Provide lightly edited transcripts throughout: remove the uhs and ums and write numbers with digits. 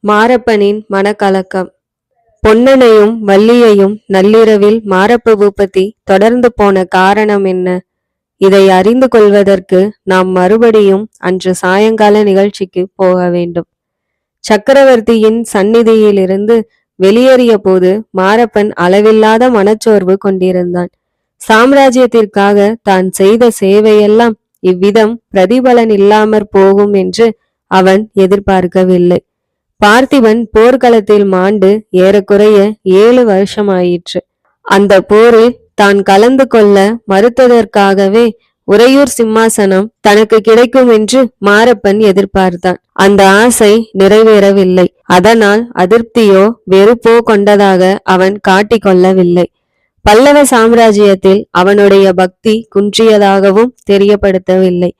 மாரப்பனின் மனக்கலக்கம். பொன்னனையும் வள்ளியையும் நள்ளிரவில் மாரப்ப பூபதி தொடர்ந்து போன காரணம் என்ன? இதை அறிந்து கொள்வதற்கு நாம் மறுபடியும் அன்று சாயங்கால நிகழ்ச்சிக்கு போக வேண்டும். சக்கரவர்த்தியின் சந்நிதியிலிருந்து வெளியேறிய போது மாரப்பன் அளவில்லாத மனச்சோர்வு கொண்டிருந்தான். சாம்ராஜ்யத்திற்காக தான் செய்த சேவையெல்லாம் இவ்விதம் பிரதிபலன் இல்லாமற் போகும் என்று அவன் எதிர்பார்க்கவில்லை. பார்த்திபன் போர்க்களத்தில் மாண்டு ஏறக்குறைய 7 வருஷமாயிற்று. அந்த போரில் தான் கலந்து கொள்ள மறுத்ததற்காகவே உறையூர் சிம்மாசனம் தனக்கு கிடைக்கும் என்று மாரப்பன் எதிர்பார்த்தான். அந்த ஆசை நிறைவேறவில்லை. அதனால் அதிருப்தியோ வெறுப்போ கொண்டதாக அவன் காட்டிக்கொள்ளவில்லை. பல்லவ சாம்ராஜ்யத்தில் அவனுடைய பக்தி குன்றியதாகவும் தெரியப்படுத்தவில்லை.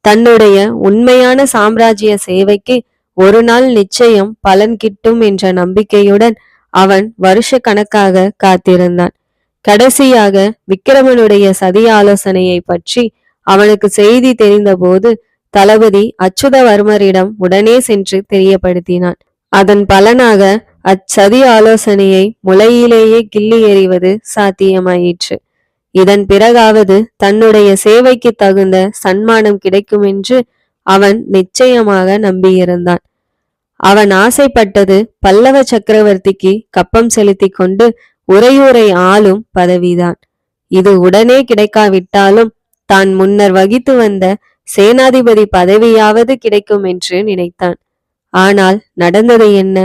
தன்னுடைய உண்மையான சாம்ராஜ்ய சேவைக்கு ஒரு நாள் நிச்சயம் பலன் கிட்டும் என்ற நம்பிக்கையுடன் அவன் வருஷ கணக்காக காத்திருந்தான். கடைசியாக விக்கிரமனுடைய சதி ஆலோசனையை பற்றி அவனுக்கு செய்தி தெரிந்தபோது தளபதி அச்சுதவர்மரிடம் உடனே சென்று தெரியப்படுத்தினான். அதன் பலனாக அச்சதி ஆலோசனையை முளையிலேயே கிள்ளி எறிவது சாத்தியமாயிற்று. இதன் பிறகாவது தன்னுடைய சேவைக்கு தகுந்த சன்மானம் கிடைக்கும் என்று அவன் நிச்சயமாக நம்பியிருந்தான். அவன் ஆசைப்பட்டது பல்லவ சக்கரவர்த்திக்கு கப்பம் செலுத்தி கொண்டு உறையூரை ஆளும் பதவிதான். இது உடனே கிடைக்காவிட்டாலும் தான் முன்னர் வகித்து வந்த சேனாதிபதி பதவியாவது கிடைக்கும் என்று நினைத்தான். ஆனால் நடந்தது என்ன?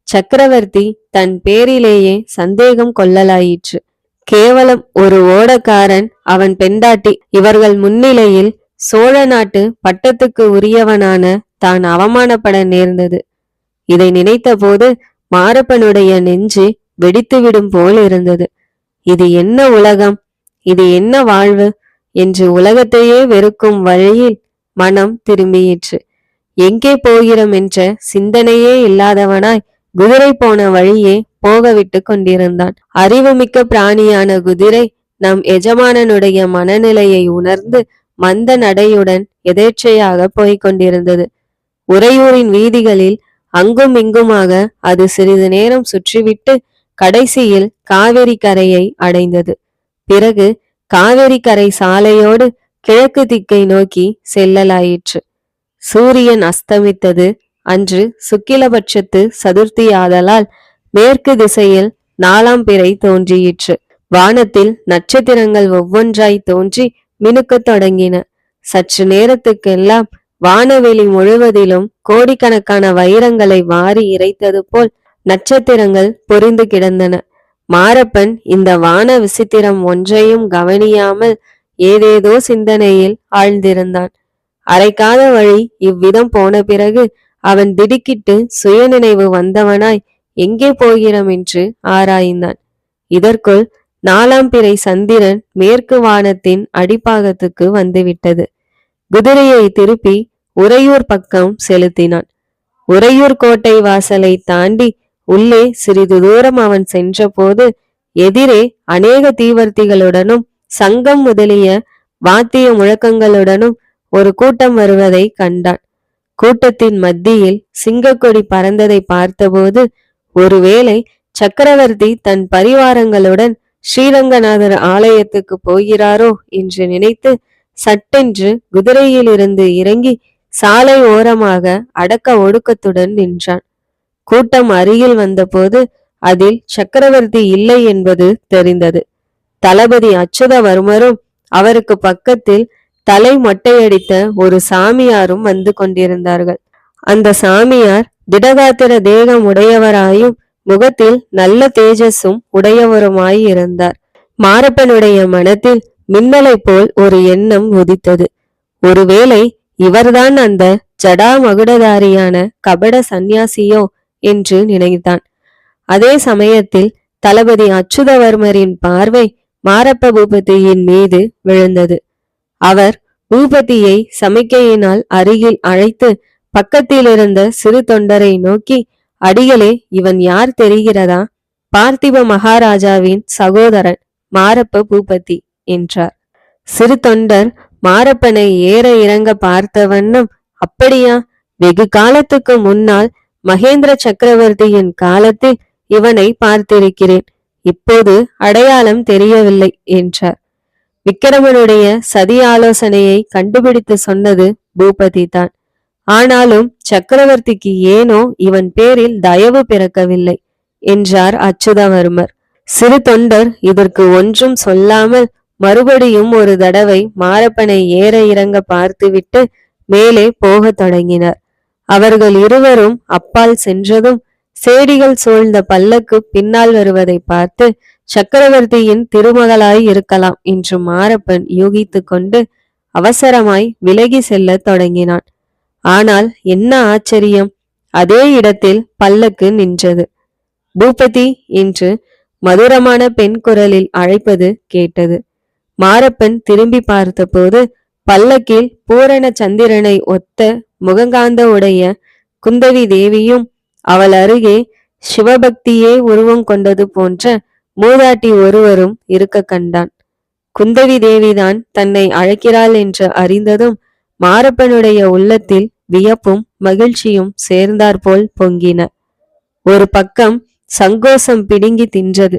சக்கரவர்த்தி தன் பேரிலேயே சந்தேகம் கொள்ளலாயிற்று. கேவலம் ஒரு ஓடக்காரன், அவன் பெண்டாட்டி, இவர்கள் முன்னிலையில் சோழ நாட்டு பட்டத்துக்கு உரியவனான தான் அவமானப்பட நேர்ந்தது. இதை நினைத்த போது மாரப்பனுடைய நெஞ்சு வெடித்துவிடும் போல் இருந்தது. இது என்ன உலகம், இது என்ன வாழ்வு என்று உலகத்தையே வெறுக்கும் வழியில் மனம் திரும்பியிற்று. எங்கே போகிறோம் என்ற சிந்தனையே இல்லாதவனாய் குதிரை போன வழியே போகவிட்டு கொண்டிருந்தான். அறிவுமிக்க பிராணியான குதிரை நம் எஜமானனுடைய மனநிலையை உணர்ந்து மந்த நடையுடன் எதேச்சையாக போய்க் கொண்டிருந்தது. உறையூரின் வீதிகளில் அங்கும் இங்குமாக அது சிறிது நேரம் சுற்றிவிட்டு கடைசியில் காவேரி கரையை அடைந்தது. பிறகு காவேரி கரை சாலையோடு கிழக்கு திக்கை நோக்கி செல்லலாயிற்று. சூரியன் அஸ்தமித்தது. அன்று சுக்கிலபட்சத்து சதுர்த்தியாதலால் மேற்கு திசையில் 4ஆம் பிறை தோன்றியிற்று. வானத்தில் நட்சத்திரங்கள் ஒவ்வொன்றாய் தோன்றி மினுக்கத் தொடங்கின. சற்று நேரத்துக்கெல்லாம் வானவெளி முழுவதிலும் கோடிக்கணக்கான வைரங்களை வாரி இறைத்தது போல் நட்சத்திரங்கள் பொறிந்து கிடந்தன. மாரப்பன் இந்த வான விசித்திரம் ஒன்றையும் கவனியாமல் ஏதேதோ சிந்தனையில் ஆழ்ந்திருந்தான். அரைக்காத வழி இவ்விதம் போன பிறகு அவன் திடுக்கிட்டு சுயநினைவு வந்தவனாய் எங்கே போகிறோம் என்று ஆராய்ந்தான். இதற்குள் 4ஆம் பிறை சந்திரன் மேற்கு வானத்தின் அடிப்பாகத்துக்கு வந்துவிட்டது. குதிரையை திருப்பி உறையூர் பக்கம் செலுத்தினான். உறையூர் கோட்டை வாசலை தாண்டி உள்ளே சிறிது தூரம் அவன் சென்றபோது எதிரே அநேக தீவர்த்திகளுடனும் சங்கம் முதலிய வாத்திய முழக்கங்களுடனும் ஒரு கூட்டம் வருவதை கண்டான். கூட்டத்தின் மத்தியில் சிங்கக்கொடி பறந்ததை பார்த்தபோது ஒருவேளை சக்கரவர்த்தி தன் பரிவாரங்களுடன் ஸ்ரீரங்கநாதர் ஆலயத்துக்கு போகிறாரோ என்று நினைத்து சட்டென்று குதிரையிலிருந்து இறங்கி சாலை ஓரமாக அடக்க ஒடுக்கத்துடன் நின்றான். கூட்டம் அருகில் வந்தபோது அதில் சக்கரவர்த்தி இல்லை என்பது தெரிந்தது. தளபதி அச்சுதவர்மரும் அவருக்கு பக்கத்தில் தலை மொட்டையடித்த ஒரு சாமியாரும் வந்து கொண்டிருந்தார்கள். அந்த சாமியார் திடகாத்திர தேகம் உடையவராயும் முகத்தில் நல்ல தேஜஸும் உடையவருமாய் இருந்தார். மாரப்பனுடைய மனத்தில் மின்னலை போல் ஒரு எண்ணம் உதித்தது. ஒருவேளை இவர்தான் அந்த ஜடா மகுடதாரியான கபட சந்நியாசியோ என்று நினைத்தான். அதே சமயத்தில் தளபதி அச்சுதவர்மரின் பார்வை மாரப்ப பூபதியின் மீது விழுந்தது. அவர் பூபதியை சமிக்கையினால் அருகில் அழைத்து பக்கத்தில் இருந்த சிறு தொண்டரை நோக்கி, அடிகளே, இவன் யார் தெரிகிறதா? பார்த்திப மகாராஜாவின் சகோதரன் மாரப்ப பூபதி என்றார். சிறு தொண்டர் மாரப்பனை ஏற இறங்க பார்த்த வண்ணம், அப்படியா? வெகு காலத்துக்கு முன்னால் மகேந்திர சக்கரவர்த்தியின் காலத்தில் இவனை பார்த்திருக்கிறேன். இப்போது அடையாளம் தெரியவில்லை என்றார். விக்கிரமனுடைய சதி ஆலோசனையை கண்டுபிடித்து சொன்னது பூபதி தான். ஆனாலும் சக்கரவர்த்திக்கு ஏனோ இவன் பேரில் தயவு பிறக்கவில்லை என்றார் அச்சுதவர்மர். சிறு தொண்டர் இதற்கு ஒன்றும் சொல்லாமல் மறுபடியும் ஒரு தடவை மாரப்பனை ஏற இறங்க பார்த்துவிட்டு மேலே போகத் தொடங்கினர். அவர்கள் இருவரும் அப்பால் சென்றதும் சேடிகள் சூழ்ந்த பல்லக்கு பின்னால் வருவதை பார்த்து சக்கரவர்த்தியின் திருமகளாய் இருக்கலாம் என்று மாரப்பன் யூகித்து கொண்டு அவசரமாய் விலகி செல்ல தொடங்கினான். ஆனால் என்ன ஆச்சரியம், அதே இடத்தில் பல்லக்கு நின்றது. பூபதி என்று மதுரமான பெண் குரலில் அழைப்பது கேட்டது. மாரப்பன் திரும்பி பார்த்தபோது பல்லக்கில் பூரண சந்திரனை ஒத்த முகங்காந்த உடைய குந்தவி தேவியும் அவள் அருகே சிவபக்தியே உருவம் கொண்டது போன்ற மூதாட்டி ஒருவரும் இருக்க கண்டான். குந்தவி தேவிதான் தன்னை அழைக்கிறாள் என்று அறிந்ததும் மாரப்பனுடைய உள்ளத்தில் வியப்பும் மகிழ்ச்சியும் சேர்ந்தாற்போல் பொங்கின. ஒரு பக்கம் சங்கோசம் பிடுங்கி தின்றது.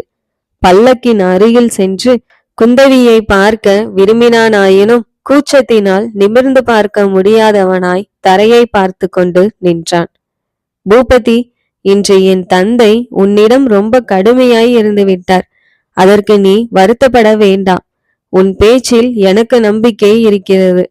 பல்லக்கின் அருகில் சென்று குந்தவியை பார்க்க விரும்பினானாயினும் கூச்சத்தினால் நிமிர்ந்து பார்க்க முடியாதவனாய் தரையை பார்த்து கொண்டு நின்றான். பூபதி, இன்று என் தந்தை உன்னிடம் ரொம்ப கடுமையாய் இருந்து விட்டார். அதற்கு நீ வருத்தப்பட வேண்டாம். உன் பேச்சில் எனக்கு நம்பிக்கை இருக்கிறது.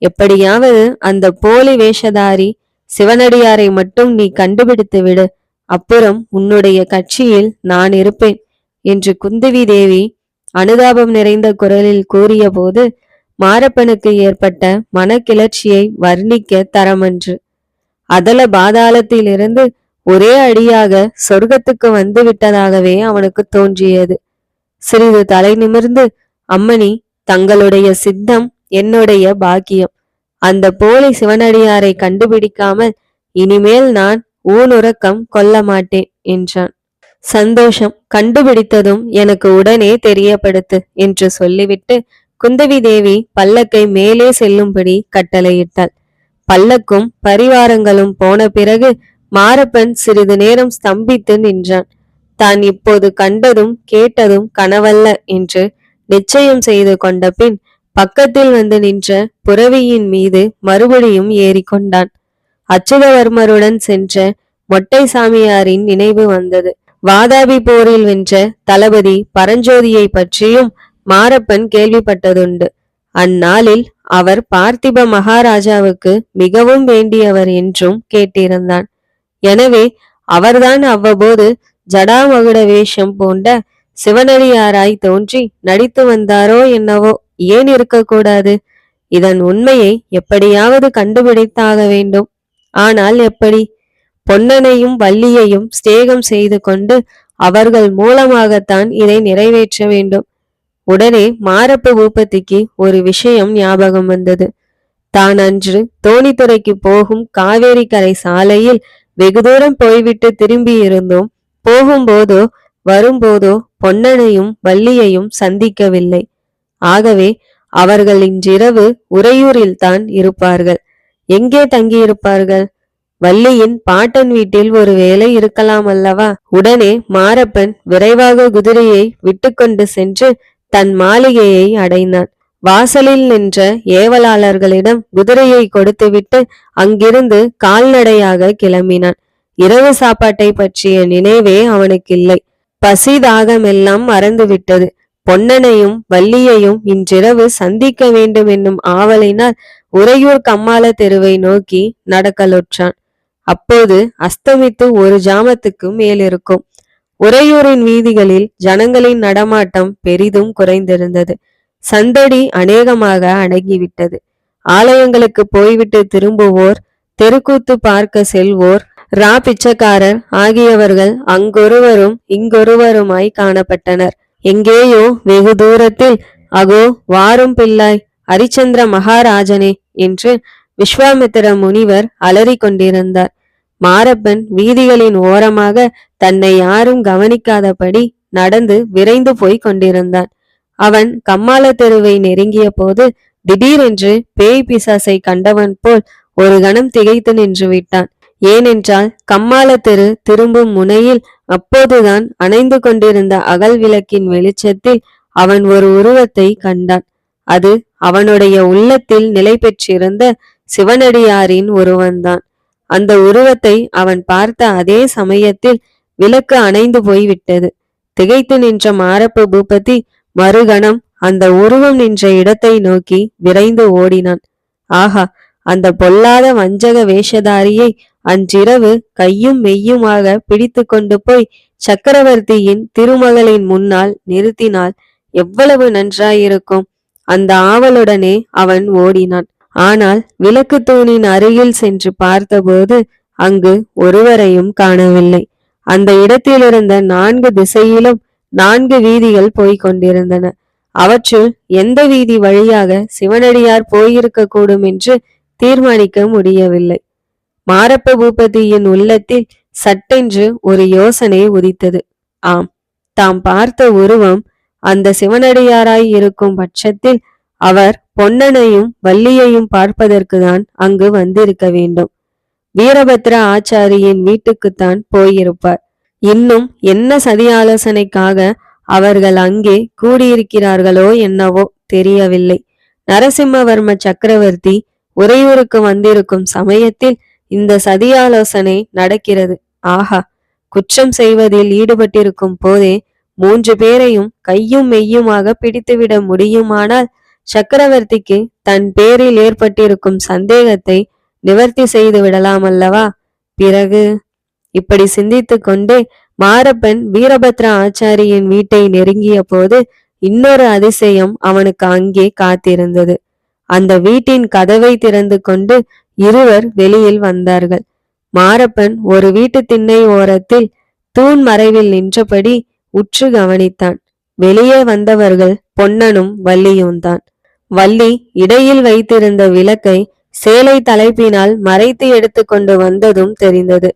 எப்படியாவது அந்த போலி வேஷதாரி சிவனடியாரை மட்டும் நீ கண்டுபிடித்து விடு. அப்புறம் உன்னுடைய கட்சியில் நான் இருப்பேன் என்று குந்தவி தேவி அனுதாபம் நிறைந்த குரலில் கூறிய போது மாரப்பனுக்கு ஏற்பட்ட மனக்கிளர்ச்சியை வர்ணிக்க தரமன்று. அதல பாதாளத்திலிருந்து ஒரே அடியாக சொர்க்கத்துக்கு வந்து விட்டதாகவே அவனுக்கு தோன்றியது. சிறிது தலை நிமிர்ந்து, அம்மணி, தங்களுடைய சித்தம் என்னுடைய பாக்கியம். அந்த போலி சிவனடியாரை கண்டுபிடிக்காமல் இனிமேல் நான் ஊனுறக்கம் கொள்ள மாட்டேன் என்றான். சந்தோஷம், கண்டுபிடித்ததும் எனக்கு உடனே தெரியப்படுத்து என்று சொல்லிவிட்டு குந்தவி தேவி பல்லக்கை மேலே செல்லும்படி கட்டளையிட்டாள். பல்லக்கும் பரிவாரங்களும் போன பிறகு மாரப்பன் சிறிது நேரம் ஸ்தம்பித்து நின்றான். தான் இப்போது கண்டதும் கேட்டதும் கனவல்ல என்று நிச்சயம் செய்து கொண்ட பின் பக்கத்தில் வந்து நின்ற புரவியின் மீது மறுபடியும் ஏறிக்கொண்டான். அச்சுதவர்மருடன் சென்ற மொட்டை சாமியாரின் நினைவு வந்தது. வாதாபி போரில் வென்ற தளபதி பரஞ்சோதியை பற்றியும் மாரப்பன் கேள்விப்பட்டதுண்டு. அந்நாளில் அவர் பார்த்திப மகாராஜாவுக்கு மிகவும் வேண்டியவர் என்றும் கேட்டிருந்தான். எனவே அவர்தான் அவ்வப்போது ஜடாமகுட வேஷம் போன்ற சிவனடியாராய் தோன்றி நடித்து வந்தாரோ என்னவோ. ஏன் இருக்கக்கூடாது? இதன் உண்மையை எப்படியாவது கண்டுபிடித்தாக வேண்டும். ஆனால் எப்படி? பொன்னனையும் வள்ளியையும் ஸ்நேகம் செய்து கொண்டு அவர்கள் மூலமாகத்தான் இதை நிறைவேற்ற வேண்டும். உடனே மாரப்ப பூபதிக்கு ஒரு விஷயம் ஞாபகம் வந்தது. தான் அன்று தோணித்துறைக்கு போகும் காவேரி கரை சாலையில் வெகு தூரம் போய்விட்டு திரும்பி இருந்தோம். போகும்போதோ வரும்போதோ பொன்னனையும் வள்ளியையும் சந்திக்கவில்லை. ஆகவே அவர்கள் இன்றிரவு உறையூரில் தான் இருப்பார்கள். எங்கே தங்கியிருப்பார்கள்? வள்ளியின் பாட்டன் வீட்டில் ஒரு வேலை இருக்கலாம் அல்லவா? உடனே மாரப்பன் விரைவாக குதிரையை விட்டுக்கொண்டு சென்று தன் மாளிகையை அடைந்தான். வாசலில் நின்ற ஏவலாளர்களிடம் குதிரையை கொடுத்துவிட்டு அங்கிருந்து கால்நடையாக கிளம்பினான். இரவு சாப்பாட்டை பற்றிய நினைவே அவனுக்கில்லை. பசி தாகமெல்லாம் மறந்துவிட்டது. பொன்னனையும் வள்ளியையும் இன்றிரவு சந்திக்க வேண்டும் என்னும் ஆவலினால் உறையூர் கம்மாள தெருவை நோக்கி நடக்கலுற்றான். அப்போது அஸ்தமித்து ஒரு ஜாமத்துக்கு மேலிருக்கும். உறையூரின் வீதிகளில் ஜனங்களின் நடமாட்டம் பெரிதும் குறைந்திருந்தது. சந்தடி அநேகமாக அடங்கிவிட்டது. ஆலயங்களுக்கு போய்விட்டு திரும்புவோர், தெருக்கூத்து பார்க்க செல்வோர், ரா பிச்சைக்காரர் ஆகியவர்கள் அங்கொருவரும் இங்கொருவருமாய் காணப்பட்டனர். எங்கேயோ வெகு தூரத்தில் அகோ வாரும் பிள்ளாய், ஹரிச்சந்திர மகாராஜனே என்று விஸ்வாமித்திர முனிவர் அலறி கொண்டிருந்தார். மாரப்பன் வீதிகளின் ஓரமாக தன்னை யாரும் கவனிக்காதபடி நடந்து விரைந்து போய் கொண்டிருந்தான். அவன் கம்மாள தெருவை நெருங்கிய போது திடீரென்று பேய் பிசாசை கண்டவன் போல் ஒரு கணம் திகைத்து நின்று விட்டான். ஏனென்றால் கம்மாள தெரு திரும்பும் முனையில் அப்போதுதான் அணைந்து கொண்டிருந்த அகல் விளக்கின் வெளிச்சத்தில் அவன் ஒரு உருவத்தை கண்டான். அது அவனுடைய உள்ளத்தில் நிலை பெற்றிருந்த சிவனடியாரின் உருவந்தான். அந்த உருவத்தை அவன் பார்த்த அதே சமயத்தில் விளக்கு அணைந்து போய்விட்டது. திகைத்து நின்ற மாரப்ப பூபதி மறுகணம் அந்த உருவம் நின்ற இடத்தை நோக்கி விரைந்து ஓடினான். ஆஹா, அந்த பொல்லாத வஞ்சக வேஷதாரியை அன்றிரவு கையும் மெய்யுமாக பிடித்து கொண்டு போய் சக்கரவர்த்தியின் திருமகளின் முன்னால் நிறுத்தினால் எவ்வளவு நன்றாயிருக்கும். அந்த ஆவலுடனே அவன் ஓடினான். ஆனால் விளக்கு தூணின் அருகில் சென்று பார்த்தபோது அங்கு ஒருவரையும் காணவில்லை. அந்த இடத்திலிருந்த 4 திசையிலும் 4 வீதிகள் போய்க் கொண்டிருந்தன. அவற்றுள் எந்த வீதி வழியாக சிவனடியார் போயிருக்க கூடும் என்று தீர்மானிக்க முடியவில்லை. மாரப்ப பூபதியின் உள்ளத்தில் சட்டென்று ஒரு யோசனை உதித்தது. ஆம், தாம் பார்த்த உருவம் அந்த சிவனடியாராய் இருக்கும் பட்சத்தில் அவர் பொன்னனையும் வள்ளியையும் பார்ப்பதற்குதான் அங்கு வந்திருக்க வேண்டும். வீரபத்ர ஆச்சாரியின் வீட்டுக்குத்தான் போயிருப்பார். இன்னும் என்ன சதி ஆலோசனைக்காக அவர்கள் அங்கே கூடியிருக்கிறார்களோ என்னவோ தெரியவில்லை. நரசிம்மவர்ம சக்கரவர்த்தி உறையூருக்கு வந்திருக்கும் சமயத்தில் இந்த சதியாலோசனை நடக்கிறது. ஆஹா, குற்றம் செய்வதில் ஈடுபட்டிருக்கும் போதே 3 பேரையும் கையும் மெய்யுமாக பிடித்துவிட முடியுமானால் சக்கரவர்த்திக்கு தன் பேரில் ஏற்பட்டிருக்கும் சந்தேகத்தை நிவர்த்தி செய்து விடலாம் அல்லவா? பிறகு இப்படி சிந்தித்து கொண்டே மாரப்பன் வீரபத்ர ஆச்சாரியின் வீட்டை நெருங்கிய போது இன்னொரு அதிசயம் அவனுக்கு அங்கே காத்திருந்தது. அந்த வீட்டின் கதவை திறந்து கொண்டு இருவர் வெளியில் வந்தார்கள். மாரப்பன் ஒரு வீட்டு திண்ணை ஓரத்தில் தூண் மறைவில் நின்றபடி உற்று கவனித்தான். வெளியே வந்தவர்கள் பொன்னனும் வள்ளியும் தான். வள்ளி இடையில் வைத்திருந்த விளக்கை சேலை தலைப்பினால் மறைத்து எடுத்து கொண்டு வந்ததும் தெரிந்தது.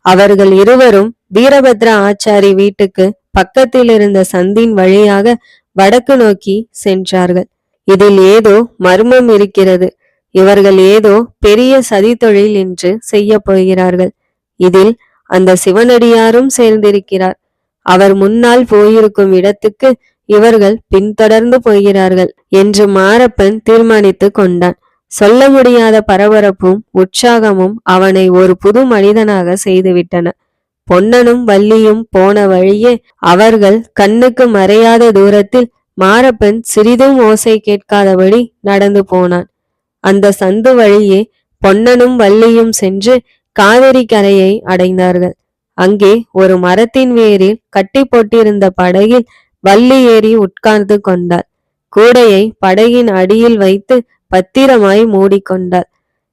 அவர்கள் இருவரும் வீரபத்ர ஆச்சாரி வீட்டுக்கு பக்கத்தில் இருந்த சந்தின் வழியாக வடக்கு நோக்கி சென்றார்கள். இதில் ஏதோ மர்மம் இருக்கிறது. இவர்கள் ஏதோ பெரிய சதி தொழில் என்று செய்ய போகிறார்கள். இதில் அந்த சிவனடியாரும் சேர்ந்திருக்கிறார். அவர் முன்னால் போயிருக்கும் இடத்துக்கு இவர்கள் பின்தொடர்ந்து போகிறார்கள் என்று மாரப்பன் தீர்மானித்து கொண்டான். சொல்ல முடியாத பரபரப்பும் உற்சாகமும் அவனை ஒரு புது மனிதனாக செய்துவிட்டன. பொன்னனும் வள்ளியும் போன வழியே அவர்கள் கண்ணுக்கு மறையாத தூரத்தில் மாரப்பன் சிறிதும் ஓசை கேட்காதபடி நடந்து போனான். அந்த சந்து வழியே பொன்னனும் வள்ளியும் சென்று காவிரி கரையை அடைந்தார்கள். அங்கே ஒரு மரத்தின் வேரில் கட்டி போட்டிருந்த படகில் வள்ளி ஏறி உட்கார்ந்து கொண்டாள். கூடையை படகின் அடியில் வைத்து பத்திரமாய் மூடிக்கொண்டாள்.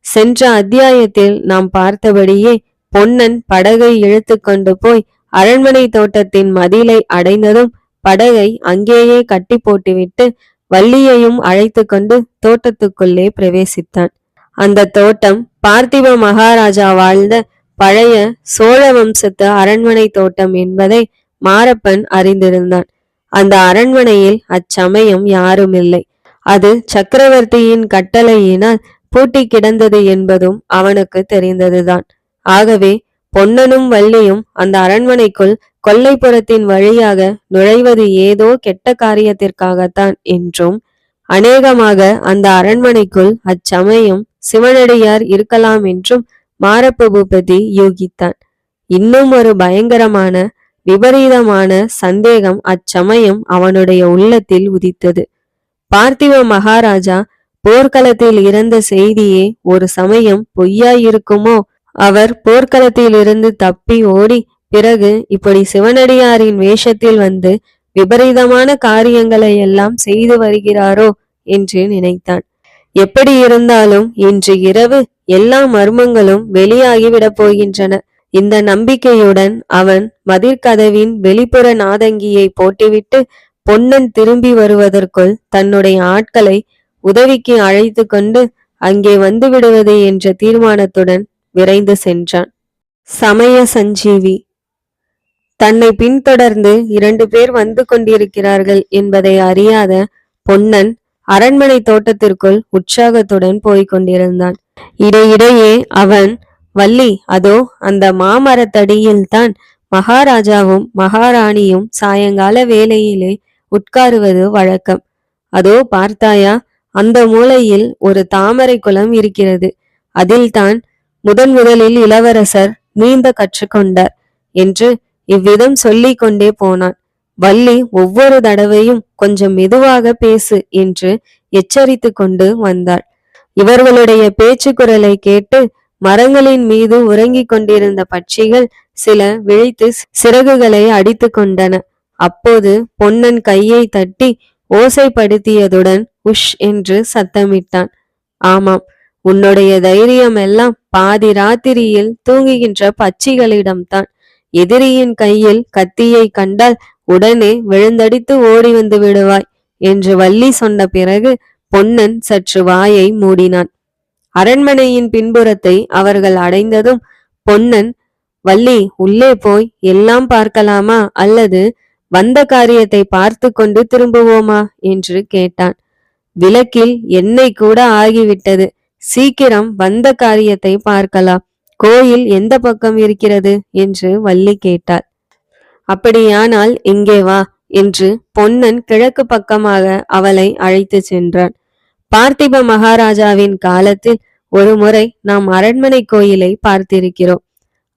சென்ற அத்தியாயத்தில் நாம் பார்த்தபடியே பொன்னன் படகை இழுத்து கொண்டு போய் அரண்மனை தோட்டத்தின் மதிலை அடைந்ததும் படகை அங்கேயே கட்டி போட்டுவிட்டு வள்ளியையும் அழைத்து கொண்டு தோட்டத்துக்குள்ளே பிரவேசித்தான். அந்த தோட்டம் பார்த்திப மகாராஜா வாழ்ந்த பழைய சோழ வம்சத்து அரண்மனை தோட்டம் என்பதை மாரப்பன் அறிந்திருந்தான். அந்த அரண்மனையில் அச்சமயம் யாரும் இல்லை. அது சக்கரவர்த்தியின் கட்டளையினால் பூட்டி கிடந்தது என்பதும் அவனுக்கு தெரிந்ததுதான். ஆகவே பொன்னனும் வள்ளியும் அந்த அரண்மனைக்குள் கொல்லைப்புறத்தின் வழியாக நுழைவது ஏதோ கெட்ட காரியத்திற்காகத்தான் என்றும், அநேகமாக அந்த அரண்மனைக்குள் அச்சமயம் சிவனடியார் இருக்கலாம் என்றும் மாரப்ப பூபதி யூகித்தான். இன்னும் ஒரு பயங்கரமான விபரீதமான சந்தேகம் அச்சமயம் அவனுடைய உள்ளத்தில் உதித்தது. பார்த்திப மகாராஜா போர்க்களத்தில் இறந்த செய்தியே ஒரு சமயம் பொய்யாயிருக்குமோ? அவர் போர்க்களத்தில் இருந்து தப்பி ஓடி பிறகு இப்படி சிவனடியாரின் வேஷத்தில் வந்து விபரீதமான காரியங்களை எல்லாம் செய்து வருகிறாரோ என்று நினைத்தான். எப்படி இருந்தாலும் இன்று இரவு எல்லா மர்மங்களும் வெளியாகிவிடப் போகின்றன. இந்த நம்பிக்கையுடன் அவன் மதிர்கதவின் வெளிப்புற நாதங்கியை போட்டுவிட்டு பொன்னன் திரும்பி வருவதற்குள் தன்னுடைய ஆட்களை உதவிக்கு அழைத்து கொண்டு அங்கே வந்து விடுவது என்ற தீர்மானத்துடன் விரைந்து சென்றான். சமய சஞ்சீவி. தன்னை பின்தொடர்ந்து 2 பேர் வந்து கொண்டிருக்கிறார்கள் என்பதை அறியாத பொன்னன் அரண்மனை தோட்டத்திற்குள் உற்சாகத்துடன் போய்க் கொண்டிருந்தான். இடையிடையே அவன் வள்ளி, அதோ அந்த மாமரத்தடியில்தான் மகாராஜாவும் மகாராணியும் சாயங்கால வேளையிலே உட்காருவது வழக்கம். அதோ பார்த்தாயா, அந்த மூலையில் ஒரு தாமரை குளம் இருக்கிறது. அதில்தான் முதலில் இளவரசர் நீந்த கற்றுக்கொண்டார் என்று இவ்விதம் சொல்லிக் கொண்டே போனான். வள்ளி ஒவ்வொரு தடவையும் கொஞ்சம் மெதுவாக பேசு என்று எச்சரித்து கொண்டு வந்தாள். இவர்களுடைய பேச்சு குரலை கேட்டு மரங்களின் மீது உறங்கிக் கொண்டிருந்த பட்சிகள் சில விழித்து சிறகுகளை அடித்து கொண்டன. அப்போது பொன்னன் கையை தட்டி ஓசைப்படுத்தியதுடன் உஷ் என்று சத்தமிட்டான். ஆமாம், உன்னுடைய தைரியம் எல்லாம் பாதி ராத்திரியில் தூங்குகின்ற பட்சிகளிடம்தான். எதிரியின் கையில் கத்தியை கண்டால் உடனே விழுந்தடித்து ஓடி வந்து விடுவாய் என்று வள்ளி சொன்ன பிறகு பொன்னன் சற்று வாயை மூடினான். அரண்மனையின் பின்புறத்தை அவர்கள் அடைந்ததும் பொன்னன், வள்ளி, உள்ளே போய் எல்லாம் பார்க்கலாமா அல்லது வந்த காரியத்தை பார்த்து கொண்டு திரும்புவோமா என்று கேட்டான். விளக்கில் எண்ணெய் கூட ஆகிவிட்டது. சீக்கிரம் வந்த காரியத்தை பார்க்கலாம். கோயில் எந்த பக்கம் இருக்கிறது என்று வள்ளி கேட்டாள். அப்படியானால் இங்கே வா என்று பொன்னன் கிழக்கு பக்கமாக அவளை அழைத்து சென்றான். பார்த்திப மகாராஜாவின் காலத்தில் ஒரு முறை நாம் அரண்மனை கோயிலை பார்த்திருக்கிறோம்.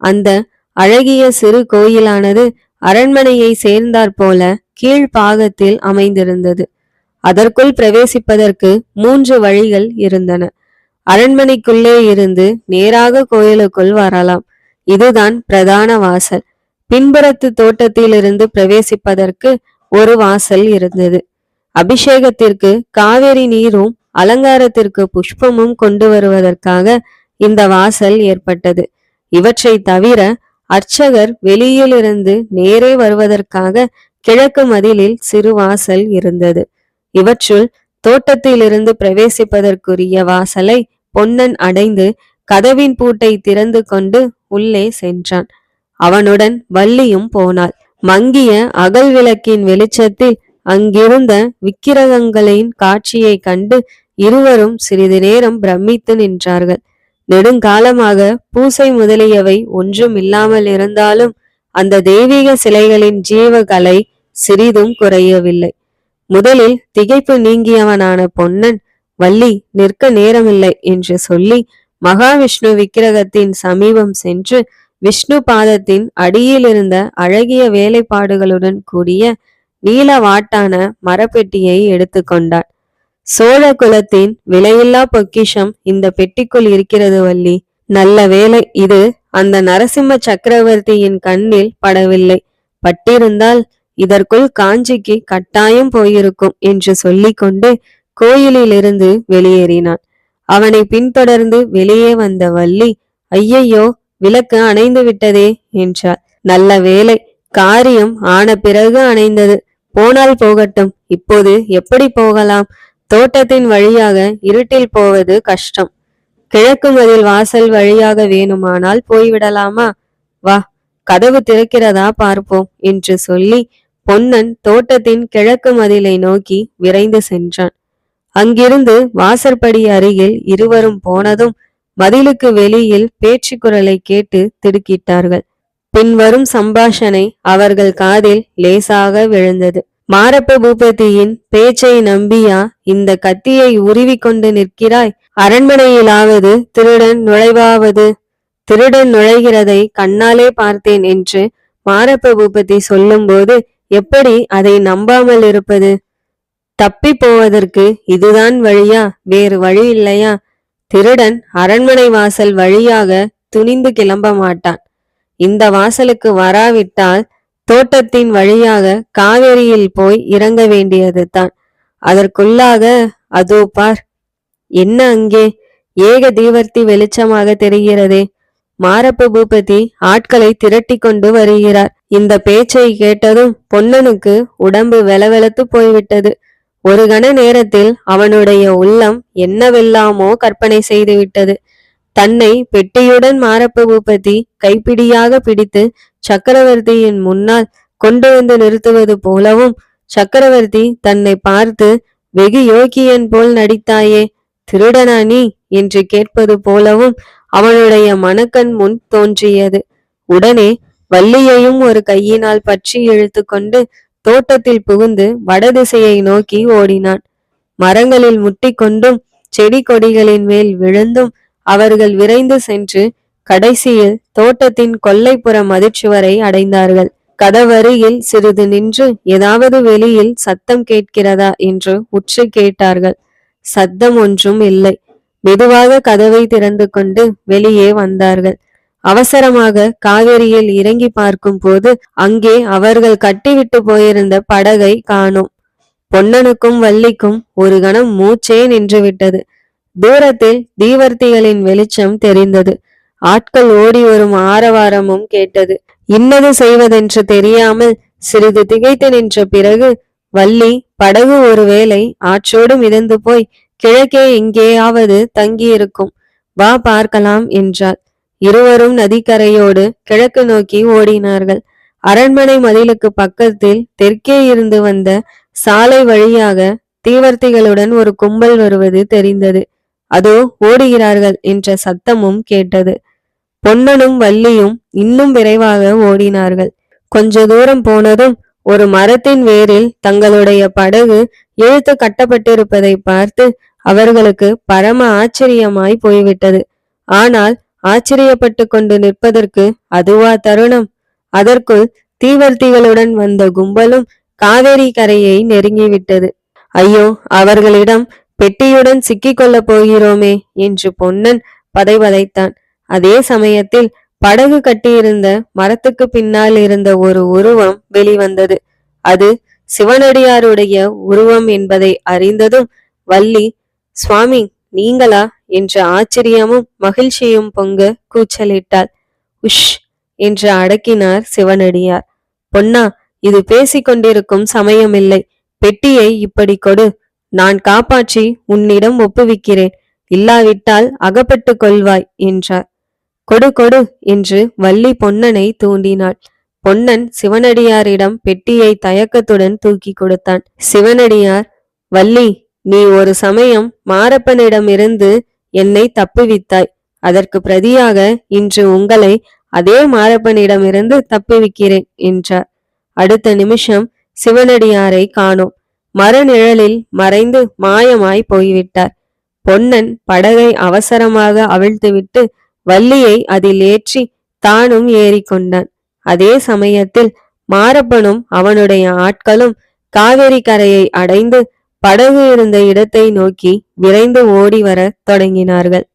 அந்த அழகிய சிறு கோயிலானது அரண்மனையை சேர்ந்தாற்போல கீழ்பாகத்தில் அமைந்திருந்தது. அதற்குள் பிரவேசிப்பதற்கு 3 வழிகள் இருந்தன. அரண்மனைக்குள்ளே இருந்து நேராக கோயிலுக்குள் வரலாம். இதுதான் பிரதான வாசல். பின்புறத்து தோட்டத்திலிருந்து பிரவேசிப்பதற்கு ஒரு வாசல் இருந்தது. அபிஷேகத்திற்கு காவேரி நீரும் அலங்காரத்திற்கு புஷ்பமும் கொண்டு வருவதற்காக இந்த வாசல் ஏற்பட்டது. இவற்றை தவிர அர்ச்சகர் வெளியிலிருந்து நேரே வருவதற்காக கிழக்கு மதிலில் சிறு வாசல் இருந்தது. இவற்றுள் தோட்டத்திலிருந்து பிரவேசிப்பதற்குரிய வாசலை பொன்னன் அடைந்து கதவின் பூட்டை திறந்து கொண்டு உள்ளே சென்றான். அவனுடன் வள்ளியும் போனாள். மங்கிய அகல் விளக்கின் வெளிச்சத்தில் அங்கிருந்த விக்கிரகங்களின் காட்சியை கண்டு இருவரும் சிறிது நேரம் பிரமித்து நின்றார்கள். நெடுங்காலமாக பூசை முதலியவை ஒன்றும் இல்லாமல் இருந்தாலும் அந்த தெய்வீக சிலைகளின் ஜீவகலை சிறிதும் குறையவில்லை. முதலில் திகைப்பு நீங்கியவனான பொன்னன், வள்ளி, நிற்க நேரமில்லை என்று சொல்லி மகாவிஷ்ணு விக்கிரகத்தின் சமீபம் சென்று விஷ்ணு பாதத்தின் அடியில் இருந்த அழகிய வேலைப்பாடுகளுடன் கூடிய நீலவாட்டான மரப்பெட்டியை எடுத்துக்கொண்டான். சோழ குலத்தின் விலையில்லா பொக்கிஷம் இந்த பெட்டிக்குள் இருக்கிறது வள்ளி. நல்ல வேலை இது அந்த நரசிம்ம சக்கரவர்த்தியின் கண்ணில் படவில்லை. பட்டிருந்தால் இதற்குள் காஞ்சிக்கு கட்டாயம் போயிருக்கும் என்று சொல்லிக்கொண்டு கோயிலிலிருந்து வெளியேறினான். அவனை பின்தொடர்ந்து வெளியே வந்த வள்ளி, ஐயையோ, விளக்கு அணைந்து விட்டதே என்றாள். நல்ல வேலை, காரியம் ஆன பிறகு அணைந்தது. போனால் போகட்டும். இப்போது எப்படி போகலாம்? தோட்டத்தின் வழியாக இருட்டில் போவது கஷ்டம். கிழக்கு மதில் வாசல் வழியாக வேணுமானால் போய்விடலாமா? வா, கதவு திறக்கிறதா பார்ப்போம் என்று சொல்லி பொன்னன் தோட்டத்தின் கிழக்கு மதிலை நோக்கி விரைந்து சென்றான். அங்கிருந்து வாசற்படி அருகில் இருவரும் போனதும் மதிலுக்கு வெளியில் பேச்சு குரலை கேட்டு திடுக்கிட்டார்கள். பின்வரும் சம்பாஷணை அவர்கள் காதில் லேசாக விழுந்தது. மாரப்ப பூபதியின் பேச்சை நம்பியா இந்த கத்தியை உருவி கொண்டு நிற்கிறாய்? அரண்மனையிலாவது திருடன் நுழைவாவது? திருடன் நுழைகிறதை கண்ணாலே பார்த்தேன் என்று மாரப்ப பூபதி சொல்லும்போது எப்படி அதை நம்பாமல் இருப்பது? தப்பி போவதற்கு இதுதான் வழியா? வேறு வழி இல்லையா? திருடன் அரண்மனை வாசல் வழியாக துணிந்து கிளம்ப மாட்டான். இந்த வாசலுக்கு வராவிட்டால் தோட்டத்தின் வழியாக காவேரியில் போய் இறங்க வேண்டியது தான். அதற்குள்ளாக அதோ பார், என்ன அங்கே ஏக தீவர்த்தி வெளிச்சமாக தெரிகிறதே. மாரப்ப பூபதி ஆட்களை திரட்டி கொண்டு வருகிறார். இந்த பேச்சை கேட்டதும் பொன்னனுக்கு உடம்பு வெலவெலத்து போய்விட்டது. ஒரு கண நேரத்தில் அவனுடைய உள்ளம் என்னவெல்லாமோ கற்பனை செய்துவிட்டது. தன்னை பெட்டியுடன் மாரப்ப பூபதி கைப்பிடியாக பிடித்து சக்கரவர்த்தியின் முன்னால் கொண்டு வந்து நிறுத்துவது போலவும், சக்கரவர்த்தி தன்னை பார்த்து, வெகு யோக்கியன் போல் நடித்தாயே, திருடனா நீ என்று கேட்பது போலவும் அவனுடைய மனக்கண் முன் தோன்றியது. உடனே வள்ளியையும் ஒரு கையினால் பற்றி இழுத்து கொண்டு தோட்டத்தில் புகுந்து வடதிசையை நோக்கி ஓடினான். மரங்களில் முட்டிக்கொண்டும் செடி கொடிகளின் மேல் விழுந்தும் அவர்கள் விரைந்து சென்று கடைசியில் தோட்டத்தின் கொல்லைப்புற மதிர்ச்சுவரை அடைந்தார்கள். கதவருகில் சிறிது நின்று ஏதாவது வெளியில் சத்தம் கேட்கிறதா என்று உற்று கேட்டார்கள். சத்தம் ஒன்றும் இல்லை. மெதுவாக கதவை திறந்து கொண்டு வெளியே வந்தார்கள். அவசரமாக காவேரியில் இறங்கி பார்க்கும் போது அங்கே அவர்கள் கட்டிவிட்டு போயிருந்த படகை காணோம். பொன்னனுக்கும் வள்ளிக்கும் ஒரு கணம் மூச்சே நின்றுவிட்டது. தூரத்தில் தீவர்த்திகளின் வெளிச்சம் தெரிந்தது. ஆட்கள் ஓடி வரும் ஆரவாரமும் கேட்டது. இன்னது செய்வதென்று தெரியாமல் சிறிது திகைத்து நின்ற பிறகு வள்ளி படகு ஒருவேளை ஆற்றோடு மிதந்து போய் கிழக்கே எங்கேயாவது தங்கியிருக்கும், வா பார்க்கலாம் என்றாள். இருவரும் நதிக்கரையோடு கிழக்கு நோக்கி ஓடினார்கள். அரண்மனை மதிலுக்கு பக்கத்தில் தெற்கே இருந்து வந்த சாலை வழியாக தீவர்த்திகளுடன் ஒரு கும்பல் வருவது தெரிந்தது. அதோ ஓடுகிறார்கள் என்ற சத்தமும் கேட்டது. பொன்னனும் வள்ளியும் இன்னும் விரைவாக ஓடினார்கள். கொஞ்ச தூரம் போனதும் ஒரு மரத்தின் வேரில் தங்களுடைய படகு இழுத்து கட்டப்பட்டிருப்பதை பார்த்து அவர்களுக்கு பரம ஆச்சரியமாய் போய்விட்டது. ஆனால் ஆச்சரியப்பட்டு கொண்டு நிற்பதற்கு அதுவா தருணம்? அதற்குள் தீவர்த்திகளுடன் வந்த கும்பலும் காவேரி கரையை நெருங்கிவிட்டது. ஐயோ, அவர்களிடம் பெட்டியுடன் சிக்கிக் கொள்ளப் போகிறோமே என்று பொன்னன் பதைபதைத்தான். அதே சமயத்தில் படகு கட்டியிருந்த மரத்துக்கு பின்னால் இருந்த ஒரு உருவம் வெளிவந்தது. அது சிவனடியாருடைய உருவம் என்பதை அறிந்ததும் வள்ளி, சுவாமி நீங்களா என்ற ஆச்சரியமும் மகிழ்ச்சியும் பொங்க கூச்சலிட்டாள். உஷ் என்று அடக்கினார் சிவனடியார். பொன்னா, இது பேசிக்கொண்டிருக்கும் சமயமில்லை. பெட்டியை இப்படி கொடு, நான் காப்பாற்றி உன்னிடம் ஒப்புவிக்கிறேன், இல்லாவிட்டால் அகப்பட்டு கொள்வாய் என்றார். கொடு கொடு என்று வள்ளி பொன்னனை தூண்டினாள். பொன்னன் சிவனடியாரிடம் பெட்டியை தயக்கத்துடன் தூக்கி கொடுத்தான். சிவனடியார், வள்ளி, நீ ஒரு சமயம் மாரப்பனிடமிருந்து என்னை தப்புவித்தாய். அதற்கு பிரதியாக இன்று உங்களை அதே மாரப்பனிடமிருந்து தப்புவிக்கிறேன் என்றார். அடுத்த நிமிஷம் சிவனடியாரை காணோம். மரநிழலில் மறைந்து மாயமாய் போய்விட்டார். பொன்னன் படகை அவசரமாக அவிழ்த்துவிட்டு வள்ளியை அதில் ஏற்றி தானும் ஏறிக்கொண்டான். அதே சமயத்தில் மாரப்பனும் அவனுடைய ஆட்களும் காவேரி கரையை அடைந்து படகு இருந்த இடத்தை நோக்கி விரைந்து ஓடி வர தொடங்கினார்கள்.